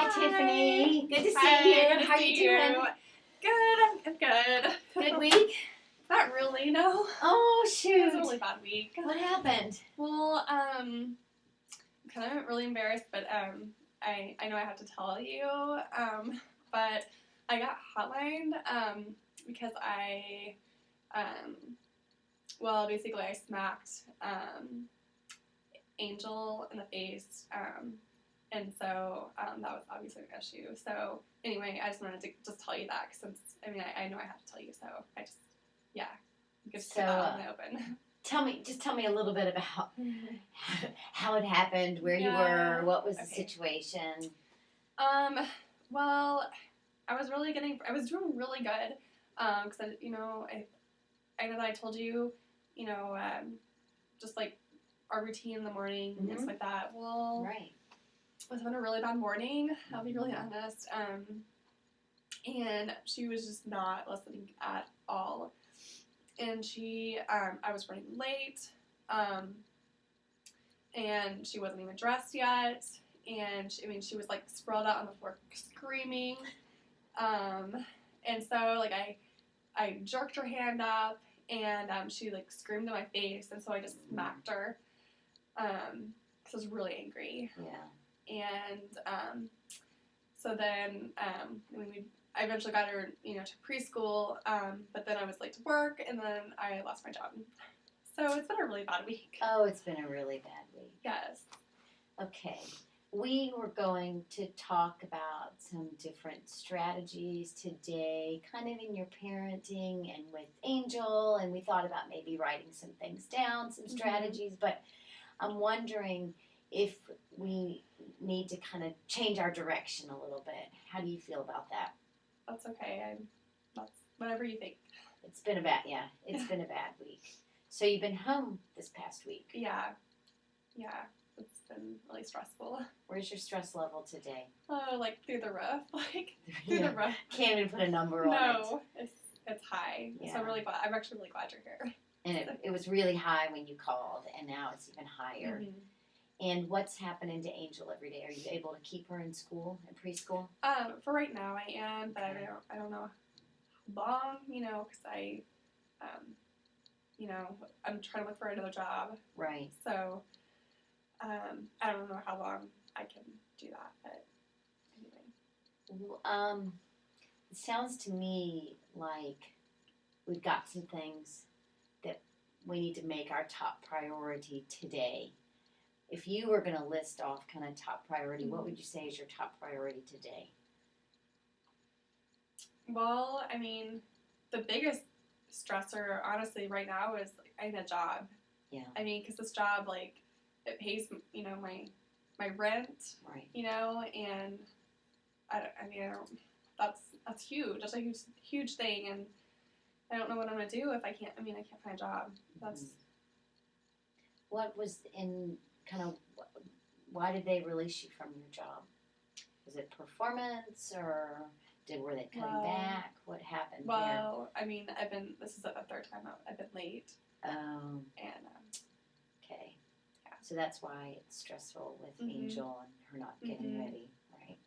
Hi, Tiffany. Good to Hi, see you. good to How are see you doing? Good, I'm good. Good week? Not really, no. Oh, It was shoot. a really bad week. What happened? Well, I'm kind of really embarrassed, but I know I have to tell you, but I got hotlined because well, basically I smacked Angel in the face, and so that was obviously an issue. So anyway, I just wanted to just tell you that since I know I have to tell you, so I just get that out in the open. Tell me a little bit about how it happened, where you were, what was the situation. Well, I was doing really good, because I know that I told you, just like our routine in the morning and stuff like that. Well, right. I was having a really bad morning. I'll be really honest. And she was just not listening at all. And I was running late, and she wasn't even dressed yet. And she was like sprawled out on the floor screaming. And so like I jerked her hand up, and she like screamed in my face, and so I just smacked her. Because I was really angry. Yeah. And so then I eventually got her, to preschool, but then I was late to work, and then I lost my job. So it's been a really bad week. Oh, it's been a really bad week. Yes. Okay. We were going to talk about some different strategies today, kind of in your parenting and with Angel, and we thought about maybe writing some things down, some strategies, but I'm wondering if we need to kind of change our direction a little bit. How do you feel about that? That's okay. That's whatever you think. It's been a bad week. So you've been home this past week. Yeah. It's been really stressful. Where's your stress level today? Oh, like through the roof. Like through the roof. Can't even put a number on it. No, it's high. Yeah. So I'm actually really glad you're here. And it was really high when you called, and now it's even higher. And what's happening to Angel every day? Are you able to keep her in school, in preschool? For right now I am, but I don't know how long, because I'm trying to look for another job. Right. So, I don't know how long I can do that, but anyway. It sounds to me like we've got some things that we need to make our top priority today. If you were going to list off kind of top priority, what would you say is your top priority today? Well, the biggest stressor, honestly, right now is I need a job. Yeah. Because this job, it pays, my rent. Right. And that's huge. That's a huge thing, and I don't know what I'm gonna do if I can't. I can't find a job. That's. What was why did they release you from your job? Was it performance, or were they cutting back? What happened there? Well, this is the third time I've been late. And okay. Yeah. So that's why it's stressful with Angel and her not getting ready, right?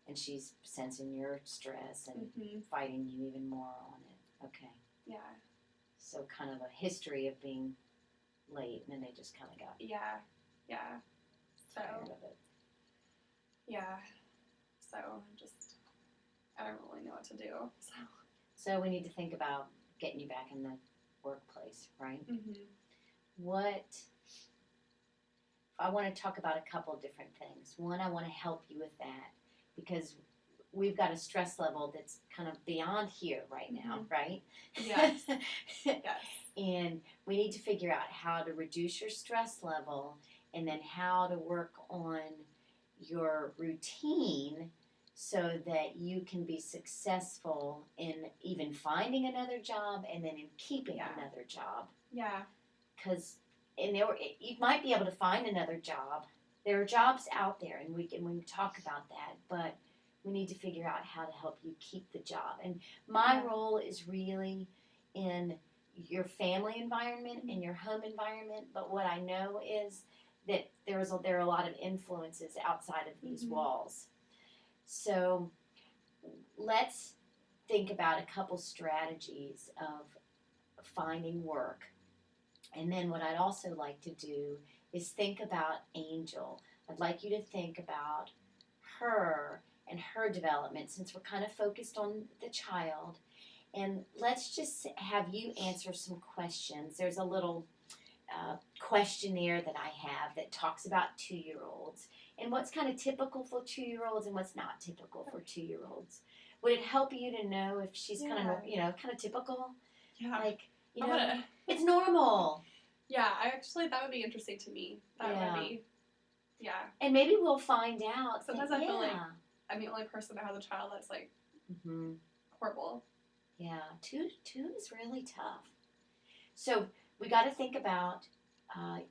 And she's sensing your stress and fighting you even more on it. Okay. Yeah. So kind of a history of being late, and then they just kind of got tired of it. Yeah. So I don't really know what to do. So we need to think about getting you back in the workplace, right? I want to talk about a couple of different things. One, I want to help you with that because we've got a stress level that's kind of beyond here right now, right? Yes. Yes. And we need to figure out how to reduce your stress level and then how to work on your routine so that you can be successful in even finding another job and then in keeping another job. Yeah. Because you might be able to find another job. There are jobs out there, and we can talk about that, but we need to figure out how to help you keep the job. And my role is really in your family environment and your home environment, but what I know is that there are a lot of influences outside of these walls. So let's think about a couple strategies of finding work. And then what I'd also like to do is think about Angel. I'd like you to think about her and her development, since we're kind of focused on the child. And let's just have you answer some questions. There's a little questionnaire that I have that talks about 2-year-olds and what's kind of typical for 2-year-olds and what's not typical for 2-year-olds. Would it help you to know if she's kind of, kind of typical? Yeah. Like, it's normal. Yeah, that would be interesting to me. That would be, And maybe we'll find out. Sometimes I feel like I'm the only person that has a child that's like horrible. Yeah, two is really tough. So we got to think about,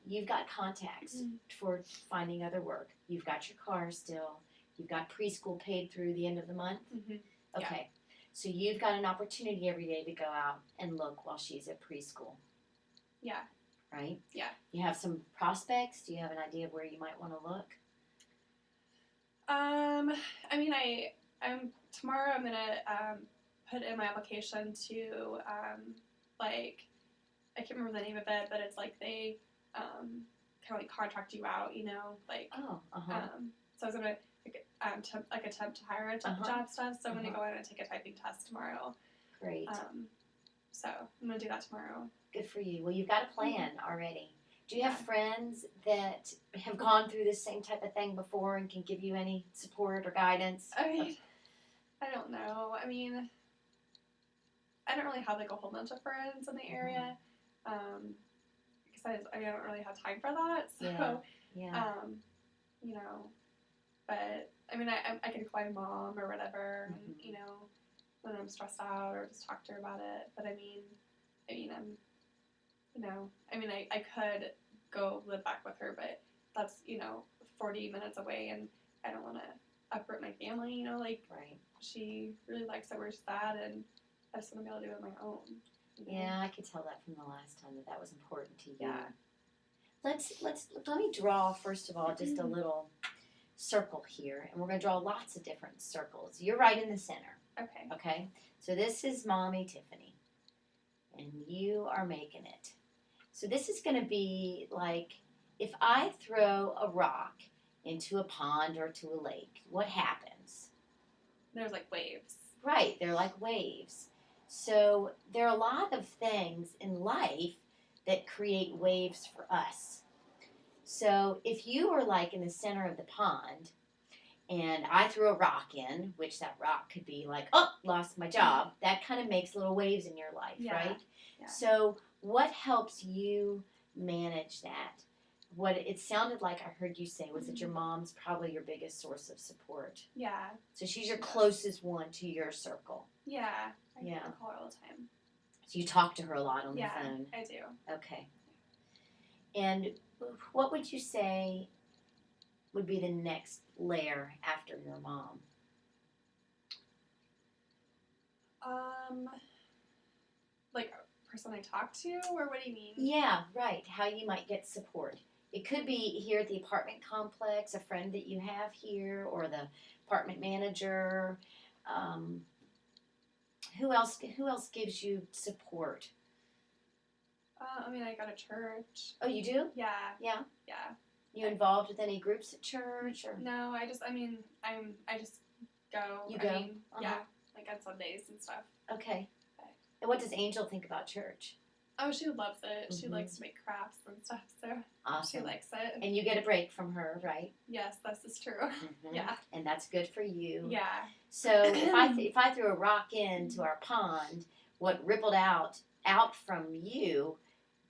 you've got contacts for finding other work. You've got your car still. You've got preschool paid through the end of the month. Okay. So you've got an opportunity every day to go out and look while she's at preschool. Yeah. Right? Yeah. You have some prospects? Do you have an idea of where you might want to look? I mean, tomorrow I'm gonna put in my application to I can't remember the name of it, but it's like they kind of like contract you out, like. Oh. So I was gonna attempt to hire a job stuff. So I'm gonna go in and take a typing test tomorrow. Great. So I'm gonna do that tomorrow. Good for you. Well, you've got a plan already. Do you have friends that have gone through this same type of thing before and can give you any support or guidance? I don't know. I mean, I don't really have like a whole bunch of friends in the area, because I don't really have time for that. So, but I mean, I can call my mom or whatever, and when I'm stressed out or just talk to her about it. But I mean, I could go live back with her, but that's 40 minutes away, and I don't want to uproot my family. Right. She really likes it where she's at, and I just want to be able to do it on my own. Yeah, I could tell that from the last time that was important to you. Yeah. Let me draw first of all just a little circle here, and we're going to draw lots of different circles. You're right in the center. Okay. So this is Mommy Tiffany, and you are making it. So this is going to be like if I throw a rock into a pond or to a lake, what happens? There's like waves. Right, they're like waves. So there are a lot of things in life that create waves for us. So if you were like in the center of the pond and I threw a rock in, which that rock could be like, oh, lost my job, that kind of makes little waves in your life, right? Yeah. So what helps you manage that? What it sounded like I heard you say was that your mom's probably your biggest source of support. Yeah. So she's your closest one to your circle. Yeah. I call her all the time. So you talk to her a lot on the phone. Yeah, I do. Okay. And what would you say would be the next layer after your mom? Like a person I talk to, or what do you mean? Yeah, right. How you might get support. It could be here at the apartment complex, a friend that you have here, or the apartment manager. Who else gives you support? I mean, I go to church. Oh, you do? Yeah. Yeah? Yeah. You involved with any groups at church? Or? No, I just go. You go? Yeah, like on Sundays and stuff. Okay. And what does Angel think about church? Oh, she loves it. She likes to make crafts and stuff, so awesome. She likes it. And you get a break from her, right? Yes, this is true. Yeah. And that's good for you. Yeah. So if I threw a rock into our pond, what rippled out from you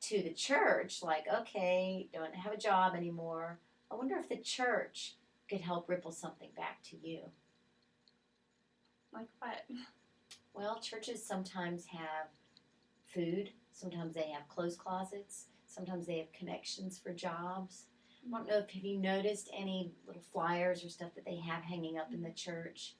to the church, like, okay, don't have a job anymore. I wonder if the church could help ripple something back to you. Like what? Well, churches sometimes have food. Sometimes they have clothes closets. Sometimes they have connections for jobs. I don't know if have you noticed any little flyers or stuff that they have hanging up in the church.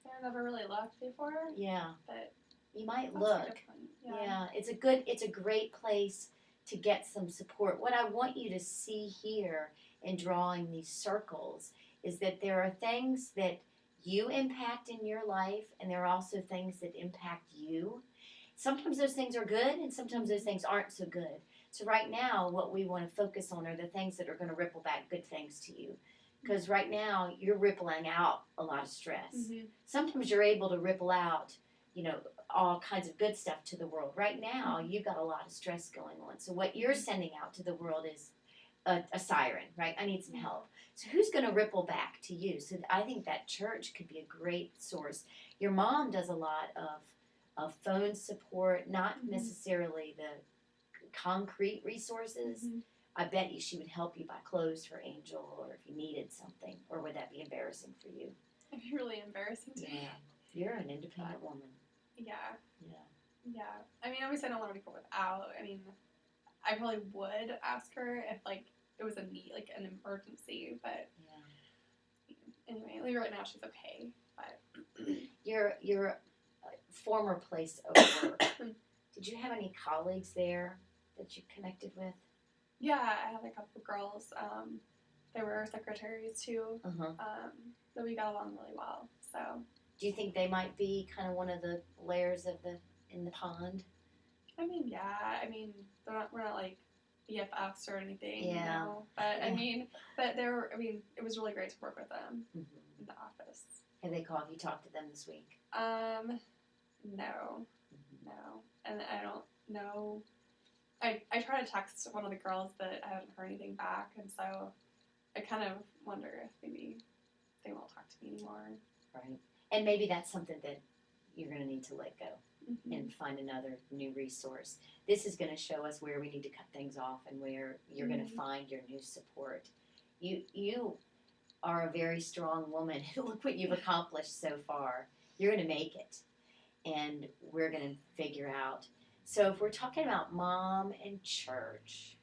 I've never really looked before. Yeah. But you might look. Yeah. It's a great place to get some support. What I want you to see here in drawing these circles is that there are things that you impact in your life, and there are also things that impact you. Sometimes those things are good, and sometimes those things aren't so good. So, right now, what we want to focus on are the things that are going to ripple back good things to you. Because right now, you're rippling out a lot of stress. Mm-hmm. Sometimes you're able to ripple out, all kinds of good stuff to the world. Right now, you've got a lot of stress going on. So, what you're sending out to the world is a siren, right? I need some help. So who's going to ripple back to you? So I think that church could be a great source. Your mom does a lot of phone support, not necessarily the concrete resources. Mm-hmm. I bet you she would help you buy clothes for Angel, or if you needed something. Or would that be embarrassing for you? It'd be really embarrassing to me. Yeah. You're an independent woman. Yeah. Yeah. Yeah. I mean, obviously I don't want to go without. I mean, I probably would ask her if, like, it was a need, like, an emergency, but Yeah. anyway, like, right now she's okay, but... Your former place of work, did you have any colleagues there that you connected with? Yeah, I had a couple of girls. They were secretaries too. Uh-huh. That we got along really well. So. Do you think they might be kind of one of the layers in the pond? I mean, yeah. I mean, we're not like BFFs or anything. Yeah. You know? But Yeah. I mean, it was really great to work with them in the office. Have they called you? Talked to them this week? No, and I don't know. I try to text one of the girls, but I haven't heard anything back, and so I kind of wonder if maybe they won't talk to me anymore. Right. And maybe that's something that you're going to need to let go Mm-hmm. and find another new resource. This is going to show us where we need to cut things off and where you're going to find your new support. You are a very strong woman. Look what you've accomplished so far. You're going to make it. And we're going to figure out. So if we're talking about mom and church,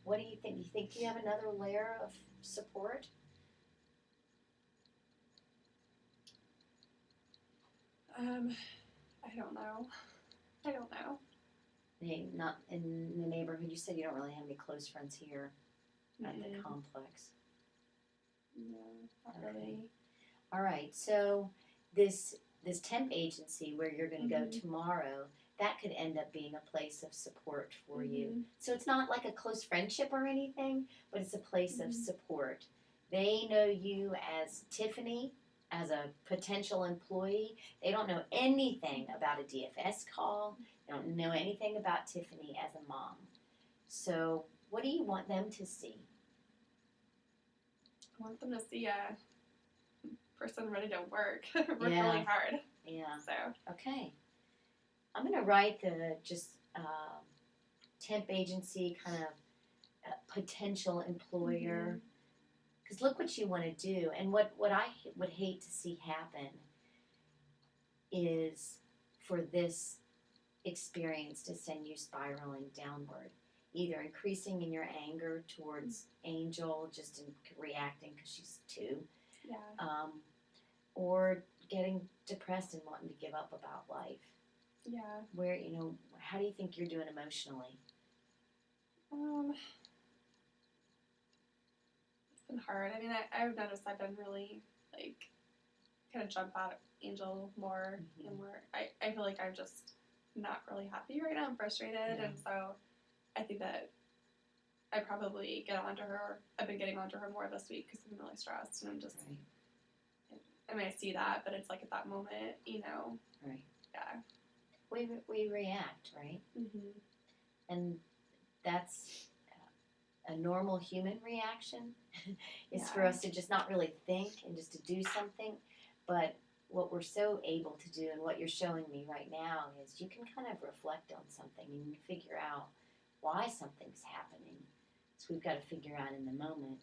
what do you think? You think you have another layer of support? I don't know. Not in the neighborhood. You said you don't really have any close friends here at the complex. No, not Okay. really. All right. So this temp agency where you're going to go tomorrow, that could end up being a place of support for you. So it's not like a close friendship or anything, but it's a place of support. They know you as Tiffany, as a potential employee. They don't know anything about a DFS call. They don't know anything about Tiffany as a mom. So what do you want them to see? I want them to see a person ready to work really hard. Yeah. So. Okay. I'm going to write the temp agency kind of potential employer. Because look what you want to do. And what I would hate to see happen is for this experience to send you spiraling downward. Either increasing in your anger towards Angel, just in reacting because she's 2. Yeah. Or getting depressed and wanting to give up about life. Yeah. Where, how do you think you're doing emotionally? It's been hard. I mean, I've noticed I've been really, like, kind of jump out at Angel more and more. I feel like I'm just not really happy right now. I'm frustrated, and so I think that I probably get onto her. I've been getting onto her more this week because I'm really stressed, and I'm just. Right. I mean, I see that, but it's like at that moment, Right. Yeah. We react, right? And that's a normal human reaction. It's for us to just not really think and just to do something. But what we're so able to do and what you're showing me right now is you can kind of reflect on something and figure out why something's happening. So we've got to figure out in the moment,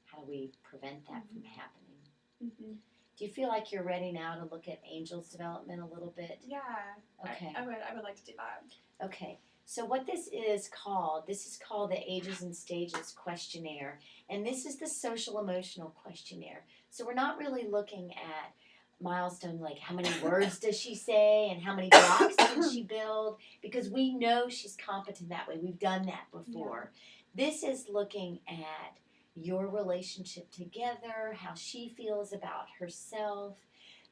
how do we prevent that from happening? Do you feel like you're ready now to look at Angel's development a little bit? Yeah. Okay. I would like to do that. Okay. So what this is called the Ages and Stages questionnaire. And this is the social emotional questionnaire. So we're not really looking at milestone, like how many words does she say and how many blocks can she build, because we know she's competent that way. We've done that before. This is looking at your relationship together, how she feels about herself,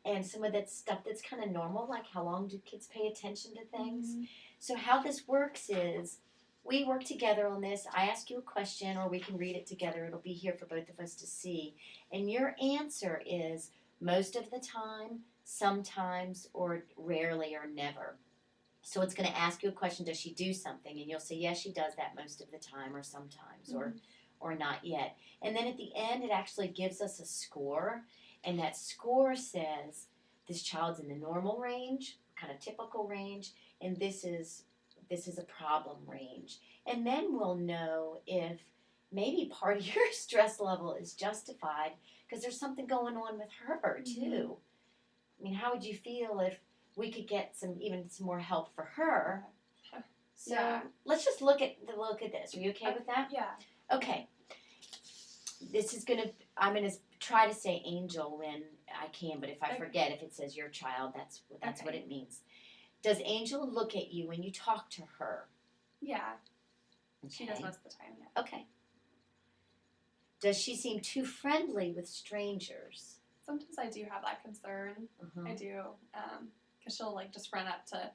and some of that stuff that's kind of normal, like how long do kids pay attention to things. So how this works is we work together on this. I ask you a question, or we can read it together. It'll be here for both of us to see, and your answer is most of the time, sometimes, or rarely, or never. So it's going to ask you a question, does she do something? And you'll say, yes, she does that most of the time, or sometimes, or not yet. And then at the end, it actually gives us a score. And that score says, this child's in the normal range, kind of typical range, and this is a problem range. And then we'll know if maybe part of your stress level is justified because there's something going on with her too. I mean, how would you feel if we could get some more help for her? So let's just look at this. Are you okay with that? Yeah. Okay. I'm gonna try to say Angel when I can, but if I forget, if it says your child, that's what it means. Does Angel look at you when you talk to her? Yeah. Okay. She does most of the time, yeah. Okay. Does she seem too friendly with strangers? Sometimes I do have that concern. I do. Because she'll, like, just run up to,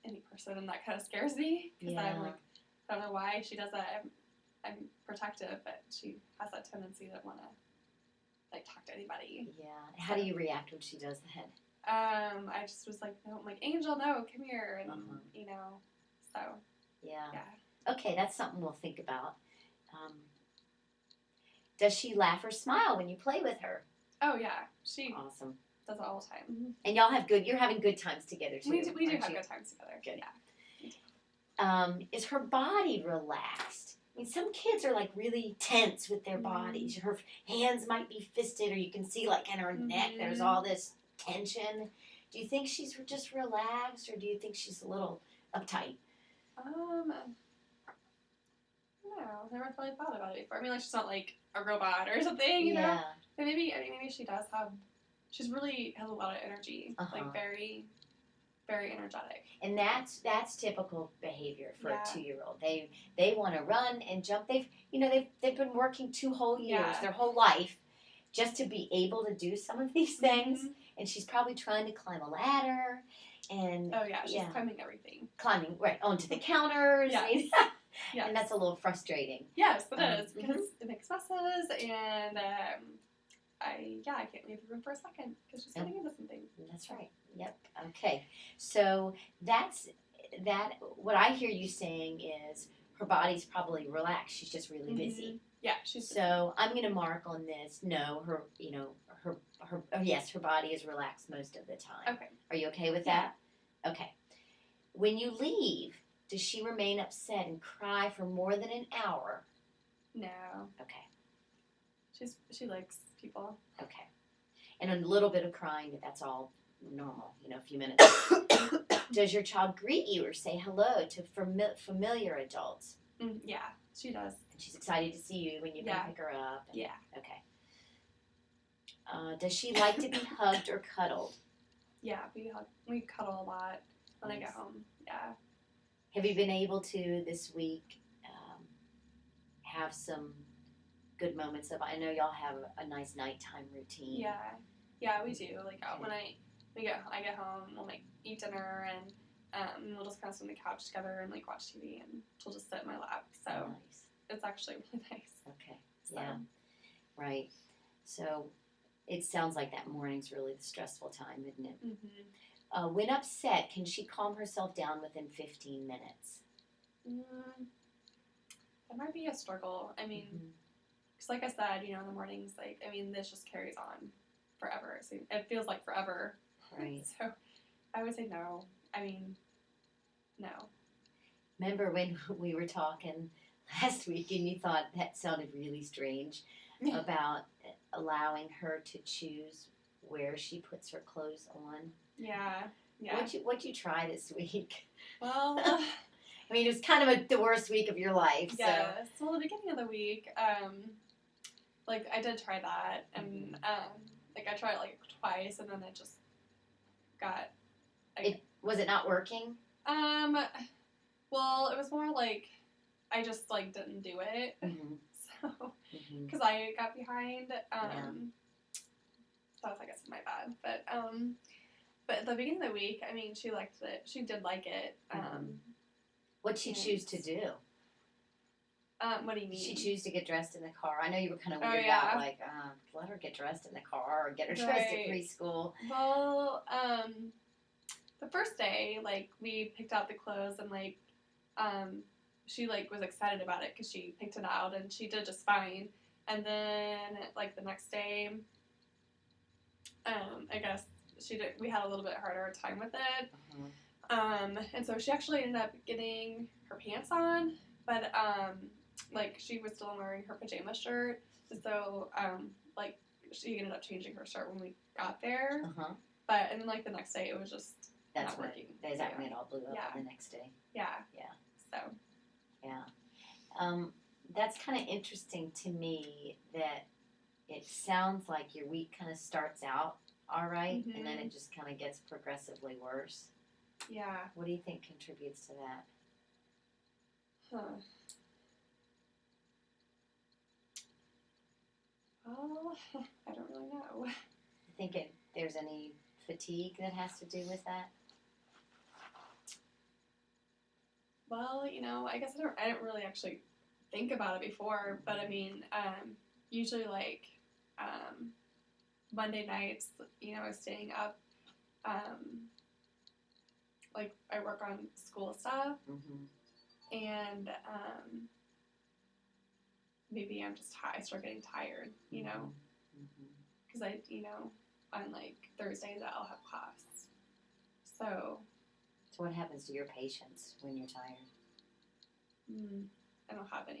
any person, and that kind of scares me. Because I'm like, I don't know why she does that. I'm protective, but she has that tendency to want to, like, talk to anybody. Yeah. How do you react when she does that? I just was like, no, I'm like, Angel, no, come here, and so. Yeah. Yeah. Okay, that's something we'll think about. Does she laugh or smile when you play with her? Oh yeah, she awesome. does it all the time. And you're having good times together too. We do have good times together. Good. Yeah. Is her body relaxed? I mean, some kids are like really tense with their bodies. Her hands might be fisted, or you can see like in her neck there's all this tension. Do you think she's just relaxed, or do you think she's a little uptight? No, I've never really thought about it before. I mean, like, she's not like a robot or something, you know? But maybe she does have, she really has a lot of energy, like very, very energetic. And that's typical behavior for a 2-year-old. They want to run and jump. They've been working 2 whole years, their whole life, just to be able to do some of these things. And she's probably trying to climb a ladder. And she's climbing everything. Climbing right onto the counters. Yes. And that's a little frustrating. Yes, it is, because it makes messes, and I can't leave the room for a second because she's getting into something. That's right. Yep. Okay. So that's what I hear you saying is her body's probably relaxed. She's just really busy. Yeah, So I'm going to mark on this. No, her body is relaxed most of the time. Okay. Are you okay with that? Okay. When you leave, does she remain upset and cry for more than an hour? No. Okay. She likes people. Okay. And a little bit of crying, but that's all normal, a few minutes. Does your child greet you or say hello to familiar adults? Yeah, she does. And she's excited to see you when you come pick her up. Yeah. Okay. Does she like to be hugged or cuddled? Yeah, we cuddle a lot when I get home. Yeah. Have you been able to this week have some good moments of? I know y'all have a nice nighttime routine. Yeah, we do. Like when I get home, we'll eat dinner, and we'll just kind of sit on the couch together and like watch TV, and she'll just sit in my lap. So nice. It's actually really nice. Okay. So. Yeah. Right. So it sounds like that morning's really the stressful time, isn't it? Mm-hmm. When upset, can she calm herself down within 15 minutes? That might be a struggle. I mean, because like I said, in the mornings, this just carries on forever. So it feels like forever. Right. So I would say no. No. Remember when we were talking last week and you thought that sounded really strange about allowing her to choose where she puts her clothes on? Yeah. What'd you try this week? Well, it was kind of the worst week of your life. Yes. So. Well, the beginning of the week, I did try that, and Like I tried it like twice, and then it just got. Was it not working? Well, it was more like I just like didn't do it, Mm-hmm. so Mm-hmm. because I got behind. Yeah. That was, I guess, my bad. But at the beginning of the week, I mean, she liked it. She did like it. What'd she choose to do? What do you Did mean? she choose to get dressed in the car? I know you were kind of Oh, weirded yeah. out, like, let her get dressed in the car or get her dressed at Right. preschool. Well, the first day, like, we picked out the clothes and, like, she, like, was excited about it because she picked it out and she did just fine. And then, like, the next day, I guess we had a little bit harder time with it. And so she actually ended up getting her pants on, but, like, she was still wearing her pajama shirt. So, like, she ended up changing her shirt when we got there. But, and then, like, the next day, it was just That's not working. Is that when it all blew up Yeah. the next day? Yeah. Yeah. So. Yeah. That's kind of interesting to me that it sounds like your week kind of starts out all right, and then it just kind of gets progressively worse. Yeah. What do you think contributes to that? Well, I don't really know. You think there's any fatigue that has to do with that? Well, you know, I guess I didn't really actually think about it before, but I mean, usually like Monday nights, you know, I was staying up. Like I work on school stuff, and maybe I start getting tired, you know, because on like Thursdays I'll have class. So what happens to your patience when you're tired? I don't have any.